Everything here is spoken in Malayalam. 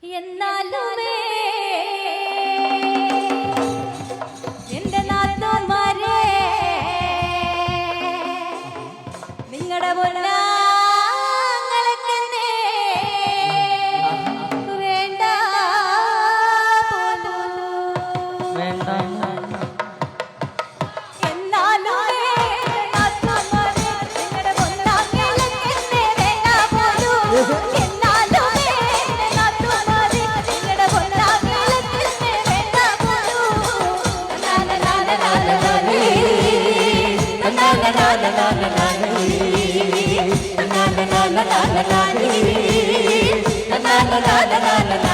എന്നാലുമേ എന്റെ നാത്തോന്മാരെ നിങ്ങളുടെ പൊന്നാങ്ങളൊക്കെന്നെ വേണ്ട വേണ്ട la la la la la la la la la la la la